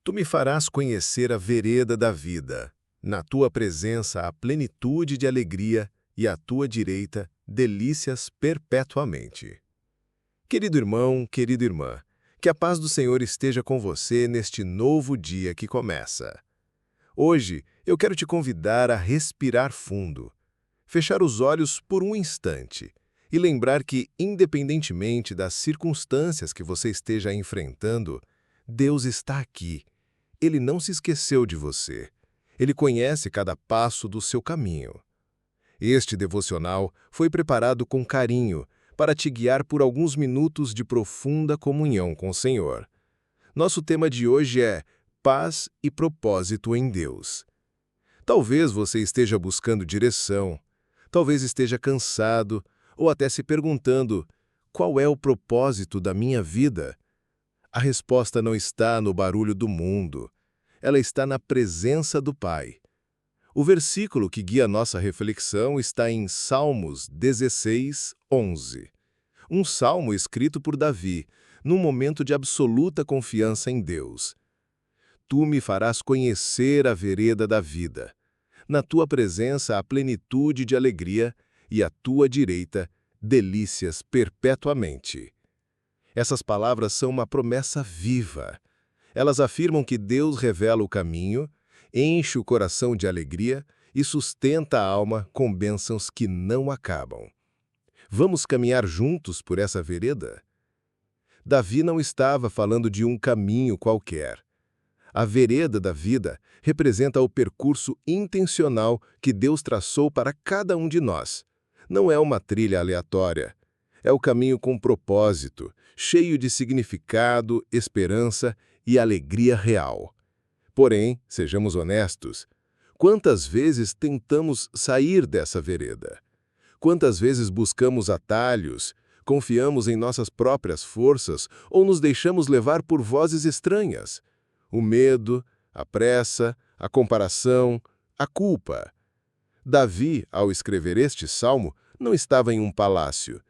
Tu me farás conhecer a vereda da vida. Na tua presença há plenitude de alegria e à tua direita delícias perpetuamente. Querido irmão, querida irmã, que a paz do Senhor esteja com você neste novo dia que começa. Hoje eu quero te convidar a respirar fundo, fechar os olhos por um instante e lembrar que, independentemente das circunstâncias que você esteja enfrentando, Deus está aqui. Ele não se esqueceu de você. Ele conhece cada passo do seu caminho. Este devocional foi preparado com carinho para te guiar por alguns minutos de profunda comunhão com o Senhor. Nosso tema de hoje é paz e propósito em Deus. Talvez você esteja buscando direção, talvez esteja cansado ou até se perguntando: qual é o propósito da minha vida? A resposta não está no barulho do mundo, ela está na presença do Pai. O versículo que guia nossa reflexão está em Salmos 16, 11. Um salmo escrito por Davi, num momento de absoluta confiança em Deus. Tu me farás conhecer a vereda da vida. Na tua presença há plenitude de alegria e à tua direita delícias perpetuamente. Essas palavras são uma promessa viva. Elas afirmam que Deus revela o caminho, enche o coração de alegria e sustenta a alma com bênçãos que não acabam. Vamos caminhar juntos por essa vereda? Davi não estava falando de um caminho qualquer. A vereda da vida representa o percurso intencional que Deus traçou para cada um de nós. Não é uma trilha aleatória. É o caminho com propósito, cheio de significado, esperança e alegria real. Porém, sejamos honestos, quantas vezes tentamos sair dessa vereda? Quantas vezes buscamos atalhos, confiamos em nossas próprias forças ou nos deixamos levar por vozes estranhas? O medo, a pressa, a comparação, a culpa. Davi, ao escrever este salmo, não estava em um palácio.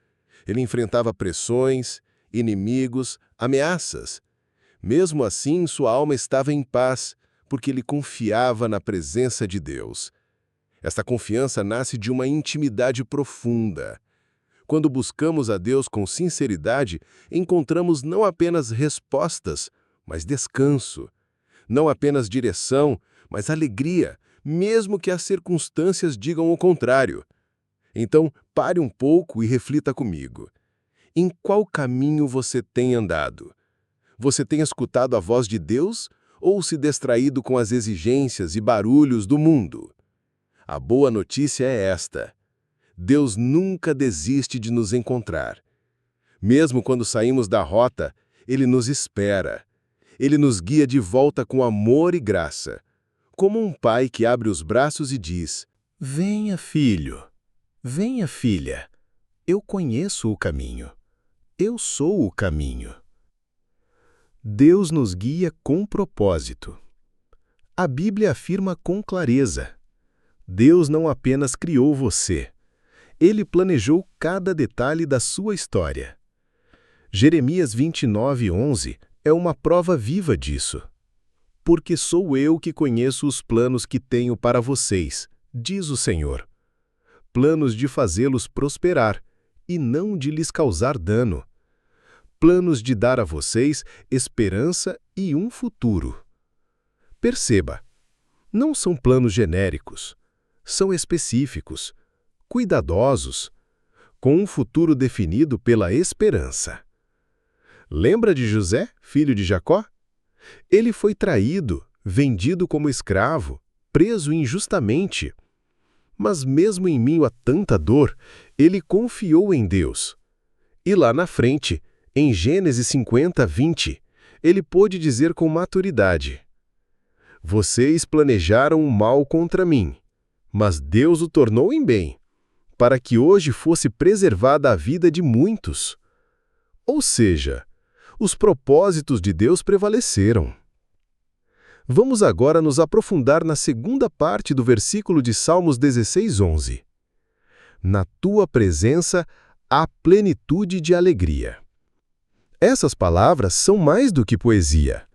Ele enfrentava pressões, inimigos, ameaças. Mesmo assim, sua alma estava em paz, porque ele confiava na presença de Deus. Esta confiança nasce de uma intimidade profunda. Quando buscamos a Deus com sinceridade, encontramos não apenas respostas, mas descanso. Não apenas direção, mas alegria, mesmo que as circunstâncias digam o contrário. Então, pare um pouco e reflita comigo. Em qual caminho você tem andado? Você tem escutado a voz de Deus ou se distraído com as exigências e barulhos do mundo? A boa notícia é esta: Deus nunca desiste de nos encontrar. Mesmo quando saímos da rota, Ele nos espera. Ele nos guia de volta com amor e graça, como um pai que abre os braços e diz: venha, filho, venha, filha, eu conheço o caminho, eu sou o caminho. Deus nos guia com propósito. A Bíblia afirma com clareza: Deus não apenas criou você, Ele planejou cada detalhe da sua história. Jeremias 29, 11 é uma prova viva disso. Porque sou eu que conheço os planos que tenho para vocês, diz o Senhor. Planos de fazê-los prosperar e não de lhes causar dano. Planos de dar a vocês esperança e um futuro. Perceba, não são planos genéricos, são específicos, cuidadosos, com um futuro definido pela esperança. Lembra de José, filho de Jacó? Ele foi traído, vendido como escravo, preso injustamente. Mas mesmo em meio a tanta dor, ele confiou em Deus. E lá na frente, em Gênesis 50, 20, ele pôde dizer com maturidade: vocês planejaram o mal contra mim, mas Deus o tornou em bem, para que hoje fosse preservada a vida de muitos. Ou seja, os propósitos de Deus prevaleceram. Vamos agora nos aprofundar na segunda parte do versículo de Salmos 16, 11. Na tua presença há plenitude de alegria. Essas palavras são mais do que poesia.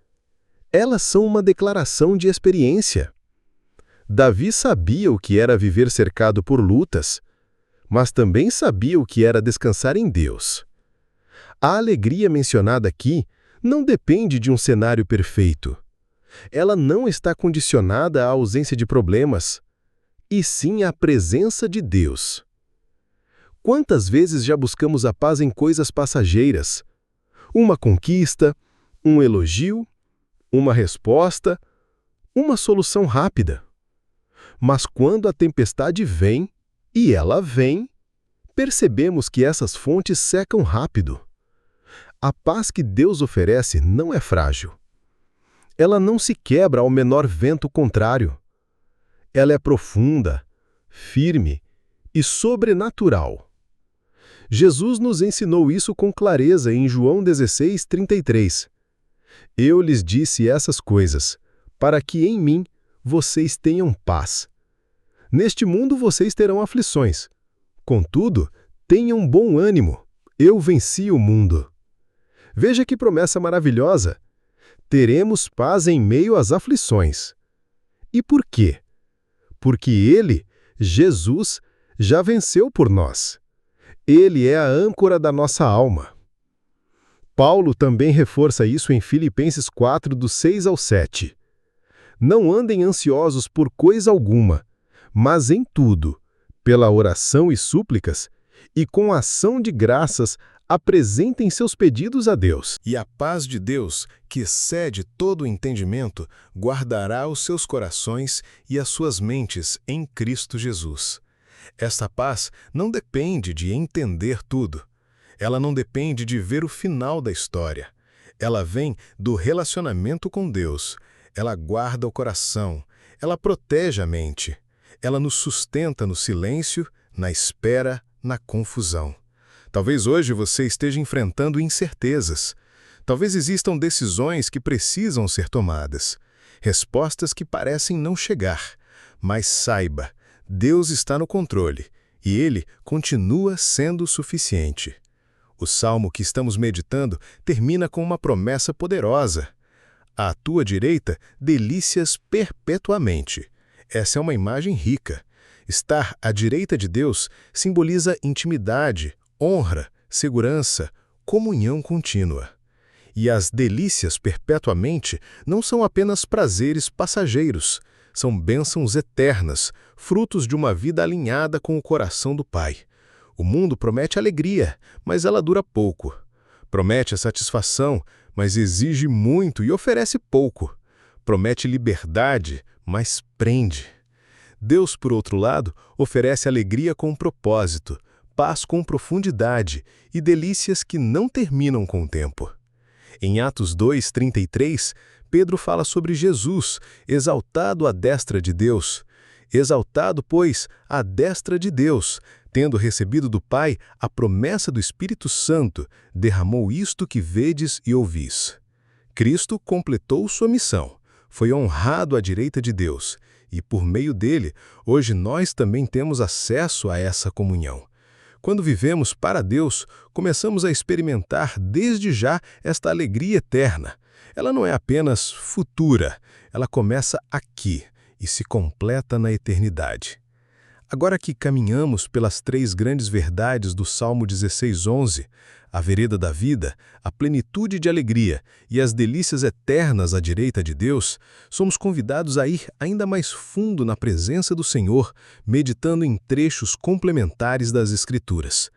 Elas são uma declaração de experiência. Davi sabia o que era viver cercado por lutas, mas também sabia o que era descansar em Deus. A alegria mencionada aqui não depende de um cenário perfeito. Ela não está condicionada à ausência de problemas, e sim à presença de Deus. Quantas vezes já buscamos a paz em coisas passageiras? Uma conquista, um elogio, uma resposta, uma solução rápida. Mas quando a tempestade vem, e ela vem, percebemos que essas fontes secam rápido. A paz que Deus oferece não é frágil. Ela não se quebra ao menor vento contrário. Ela é profunda, firme e sobrenatural. Jesus nos ensinou isso com clareza em João 16:33. Eu lhes disse essas coisas, para que em mim vocês tenham paz. Neste mundo vocês terão aflições. Contudo, tenham bom ânimo. Eu venci o mundo. Veja que promessa maravilhosa. Teremos paz em meio às aflições. E por quê? Porque Ele, Jesus, já venceu por nós. Ele é a âncora da nossa alma. Paulo também reforça isso em Filipenses 4, do 6 ao 7. Não andem ansiosos por coisa alguma, mas em tudo, pela oração e súplicas, e com ação de graças, apresentem seus pedidos a Deus. E a paz de Deus, que excede todo o entendimento, guardará os seus corações e as suas mentes em Cristo Jesus. Esta paz não depende de entender tudo. Ela não depende de ver o final da história. Ela vem do relacionamento com Deus. Ela guarda o coração. Ela protege a mente. Ela nos sustenta no silêncio, na espera, na confusão. Talvez hoje você esteja enfrentando incertezas. Talvez existam decisões que precisam ser tomadas. Respostas que parecem não chegar. Mas saiba, Deus está no controle e Ele continua sendo suficiente. O salmo que estamos meditando termina com uma promessa poderosa. À tua direita, delícias perpetuamente. Essa é uma imagem rica. Estar à direita de Deus simboliza intimidade, honra, segurança, comunhão contínua. E as delícias perpetuamente não são apenas prazeres passageiros, são bênçãos eternas, frutos de uma vida alinhada com o coração do Pai. O mundo promete alegria, mas ela dura pouco. Promete a satisfação, mas exige muito e oferece pouco. Promete liberdade, mas prende. Deus, por outro lado, oferece alegria com propósito, paz com profundidade e delícias que não terminam com o tempo. Em Atos 2:33, Pedro fala sobre Jesus, exaltado à destra de Deus. Exaltado, pois, à destra de Deus, tendo recebido do Pai a promessa do Espírito Santo, derramou isto que vedes e ouvis. Cristo completou sua missão, foi honrado à direita de Deus, e por meio dele, hoje nós também temos acesso a essa comunhão. Quando vivemos para Deus, começamos a experimentar desde já esta alegria eterna. Ela não é apenas futura, ela começa aqui e se completa na eternidade. Agora que caminhamos pelas três grandes verdades do Salmo 16:11, a vereda da vida, a plenitude de alegria e as delícias eternas à direita de Deus, somos convidados a ir ainda mais fundo na presença do Senhor, meditando em trechos complementares das Escrituras.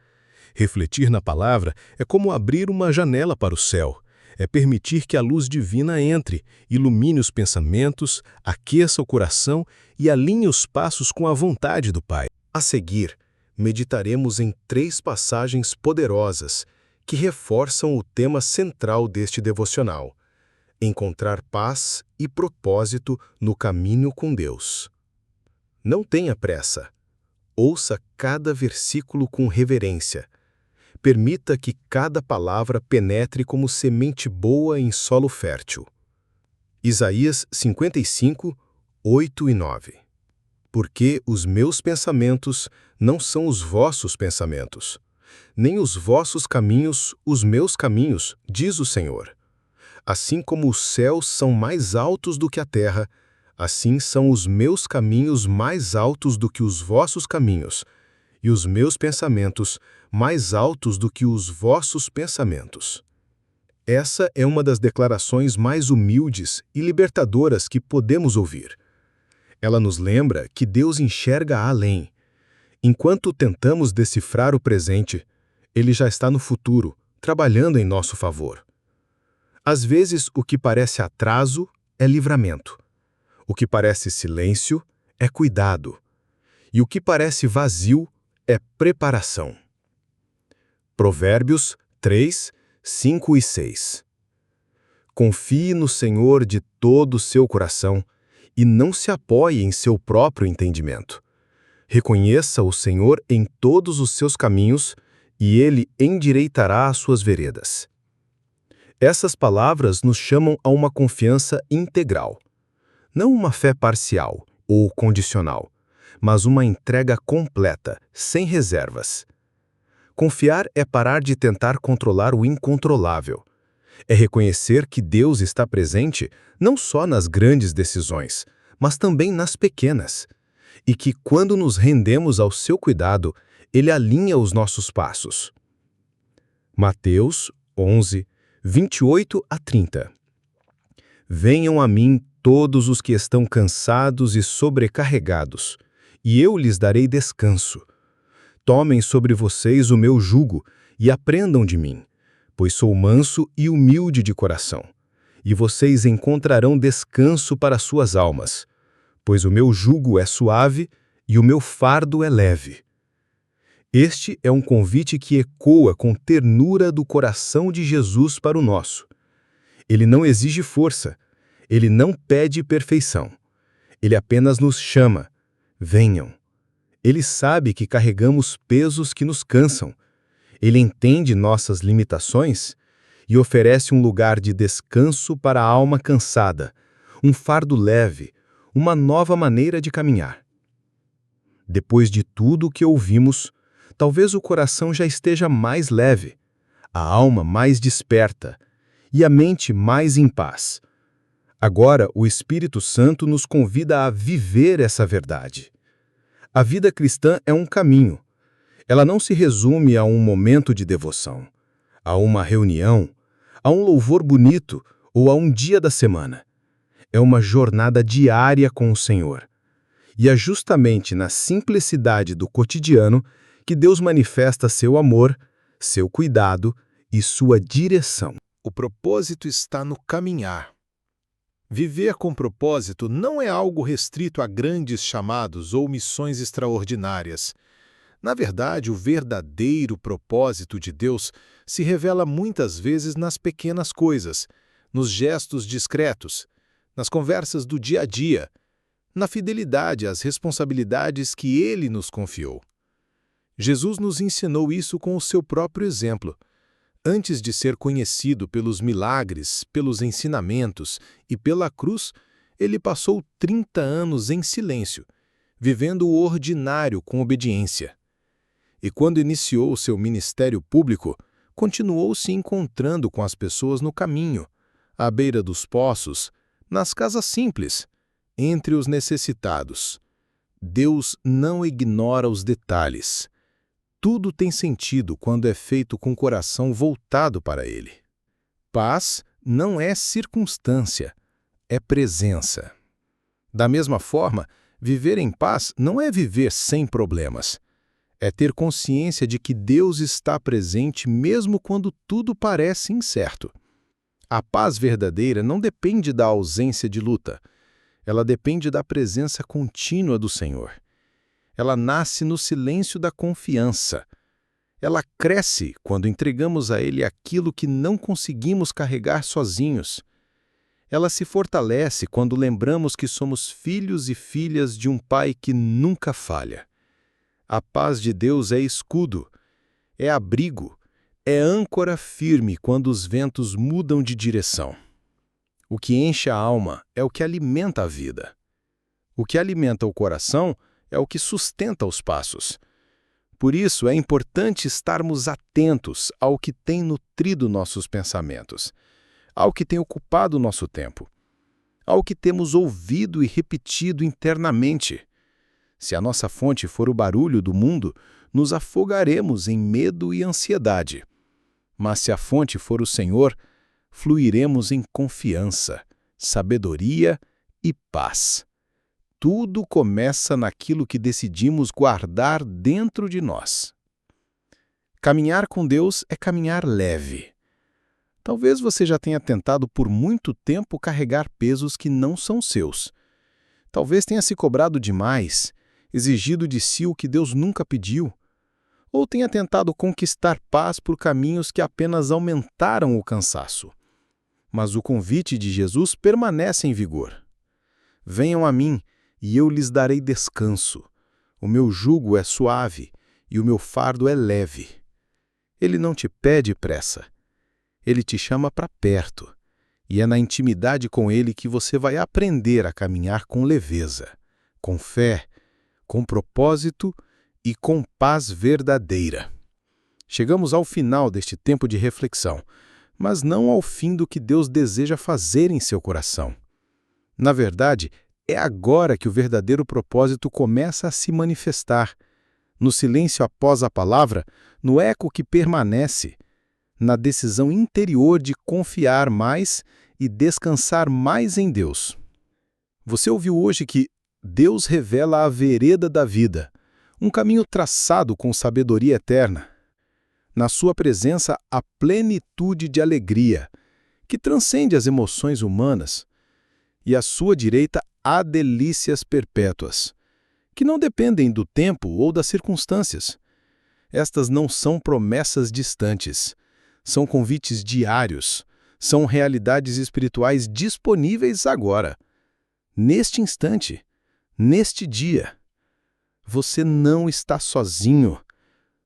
Refletir na palavra é como abrir uma janela para o céu. É permitir que a luz divina entre, ilumine os pensamentos, aqueça o coração e alinhe os passos com a vontade do Pai. A seguir, meditaremos em 3 passagens poderosas que reforçam o tema central deste devocional: encontrar paz e propósito no caminho com Deus. Não tenha pressa. Ouça cada versículo com reverência. Permita que cada palavra penetre como semente boa em solo fértil. Isaías 55, 8 e 9. Porque os meus pensamentos não são os vossos pensamentos, nem os vossos caminhos os meus caminhos, diz o Senhor. Assim como os céus são mais altos do que a terra, assim são os meus caminhos mais altos do que os vossos caminhos, e os meus pensamentos mais altos do que os vossos pensamentos. Essa é uma das declarações mais humildes e libertadoras que podemos ouvir. Ela nos lembra que Deus enxerga além. Enquanto tentamos decifrar o presente, Ele já está no futuro, trabalhando em nosso favor. Às vezes, o que parece atraso é livramento. O que parece silêncio é cuidado. E o que parece vazio é preparação. Provérbios 3, 5 e 6. Confie no Senhor de todo o seu coração e não se apoie em seu próprio entendimento. Reconheça o Senhor em todos os seus caminhos e Ele endireitará as suas veredas. Essas palavras nos chamam a uma confiança integral. Não uma fé parcial ou condicional, mas uma entrega completa, sem reservas. Confiar é parar de tentar controlar o incontrolável. É reconhecer que Deus está presente não só nas grandes decisões, mas também nas pequenas. E que, quando nos rendemos ao seu cuidado, Ele alinha os nossos passos. Mateus 11, 28 a 30. Venham a mim todos os que estão cansados e sobrecarregados, e eu lhes darei descanso. Tomem sobre vocês o meu jugo e aprendam de mim, pois sou manso e humilde de coração, e vocês encontrarão descanso para suas almas, pois o meu jugo é suave e o meu fardo é leve. Este é um convite que ecoa com ternura do coração de Jesus para o nosso. Ele não exige força, ele não pede perfeição. Ele apenas nos chama. Venham. Ele sabe que carregamos pesos que nos cansam. Ele entende nossas limitações e oferece um lugar de descanso para a alma cansada, um fardo leve, uma nova maneira de caminhar. Depois de tudo o que ouvimos, talvez o coração já esteja mais leve, a alma mais desperta e a mente mais em paz. Agora, o Espírito Santo nos convida a viver essa verdade. A vida cristã é um caminho. Ela não se resume a um momento de devoção, a uma reunião, a um louvor bonito ou a um dia da semana. É uma jornada diária com o Senhor. E é justamente na simplicidade do cotidiano que Deus manifesta seu amor, seu cuidado e sua direção. O propósito está no caminhar. Viver com propósito não é algo restrito a grandes chamados ou missões extraordinárias. Na verdade, o verdadeiro propósito de Deus se revela muitas vezes nas pequenas coisas, nos gestos discretos, nas conversas do dia a dia, na fidelidade às responsabilidades que Ele nos confiou. Jesus nos ensinou isso com o seu próprio exemplo. Antes de ser conhecido pelos milagres, pelos ensinamentos e pela cruz, ele passou 30 anos em silêncio, vivendo o ordinário com obediência. E quando iniciou seu ministério público, continuou se encontrando com as pessoas no caminho, à beira dos poços, nas casas simples, entre os necessitados. Deus não ignora os detalhes. Tudo tem sentido quando é feito com o coração voltado para Ele. Paz não é circunstância, é presença. Da mesma forma, viver em paz não é viver sem problemas. É ter consciência de que Deus está presente mesmo quando tudo parece incerto. A paz verdadeira não depende da ausência de luta. Ela depende da presença contínua do Senhor. Ela nasce no silêncio da confiança. Ela cresce quando entregamos a Ele aquilo que não conseguimos carregar sozinhos. Ela se fortalece quando lembramos que somos filhos e filhas de um Pai que nunca falha. A paz de Deus é escudo, é abrigo, é âncora firme quando os ventos mudam de direção. O que enche a alma é o que alimenta a vida. O que alimenta o coração é o que sustenta os passos. Por isso, é importante estarmos atentos ao que tem nutrido nossos pensamentos, ao que tem ocupado o nosso tempo, ao que temos ouvido e repetido internamente. Se a nossa fonte for o barulho do mundo, nos afogaremos em medo e ansiedade. Mas se a fonte for o Senhor, fluiremos em confiança, sabedoria e paz. Tudo começa naquilo que decidimos guardar dentro de nós. Caminhar com Deus é caminhar leve. Talvez você já tenha tentado por muito tempo carregar pesos que não são seus. Talvez tenha se cobrado demais, exigido de si o que Deus nunca pediu, ou tenha tentado conquistar paz por caminhos que apenas aumentaram o cansaço. Mas o convite de Jesus permanece em vigor. Venham a mim, e eu lhes darei descanso. O meu jugo é suave, e o meu fardo é leve. Ele não te pede pressa. Ele te chama para perto, e é na intimidade com Ele que você vai aprender a caminhar com leveza, com fé, com propósito e com paz verdadeira. Chegamos ao final deste tempo de reflexão, mas não ao fim do que Deus deseja fazer em seu coração. Na verdade, é agora que o verdadeiro propósito começa a se manifestar, no silêncio após a palavra, no eco que permanece, na decisão interior de confiar mais e descansar mais em Deus. Você ouviu hoje que Deus revela a vereda da vida, um caminho traçado com sabedoria eterna. Na sua presença, há plenitude de alegria, que transcende as emoções humanas, e à sua direita há delícias perpétuas, que não dependem do tempo ou das circunstâncias. Estas não são promessas distantes, são convites diários, são realidades espirituais disponíveis agora, neste instante, neste dia. Você não está sozinho,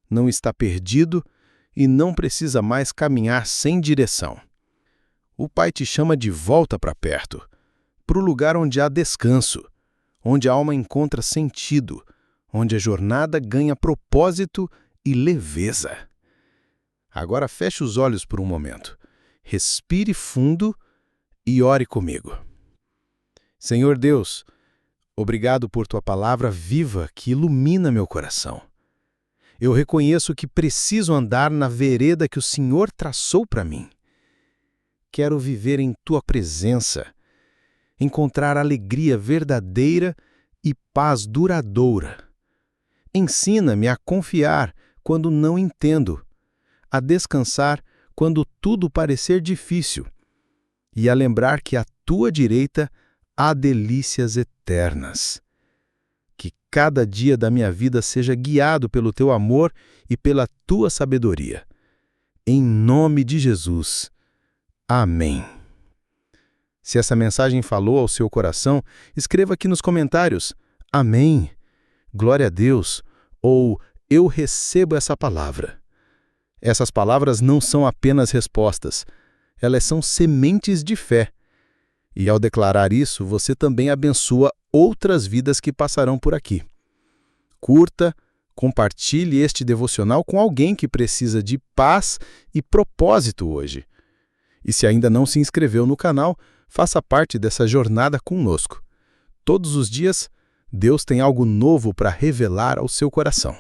não está perdido e não precisa mais caminhar sem direção. O Pai te chama de volta para perto, para o lugar onde há descanso, onde a alma encontra sentido, onde a jornada ganha propósito e leveza. Agora feche os olhos por um momento, respire fundo e ore comigo. Senhor Deus, obrigado por Tua palavra viva que ilumina meu coração. Eu reconheço que preciso andar na vereda que o Senhor traçou para mim. Quero viver em Tua presença, encontrar alegria verdadeira e paz duradoura. Ensina-me a confiar quando não entendo, a descansar quando tudo parecer difícil e a lembrar que à Tua direita há delícias eternas. Que cada dia da minha vida seja guiado pelo Teu amor e pela Tua sabedoria. Em nome de Jesus. Amém. Se essa mensagem falou ao seu coração, escreva aqui nos comentários: Amém, glória a Deus, ou Eu recebo essa palavra. Essas palavras não são apenas respostas, elas são sementes de fé. E ao declarar isso, você também abençoa outras vidas que passarão por aqui. Curta, compartilhe este devocional com alguém que precisa de paz e propósito hoje. E se ainda não se inscreveu no canal, faça parte dessa jornada conosco. Todos os dias, Deus tem algo novo para revelar ao seu coração.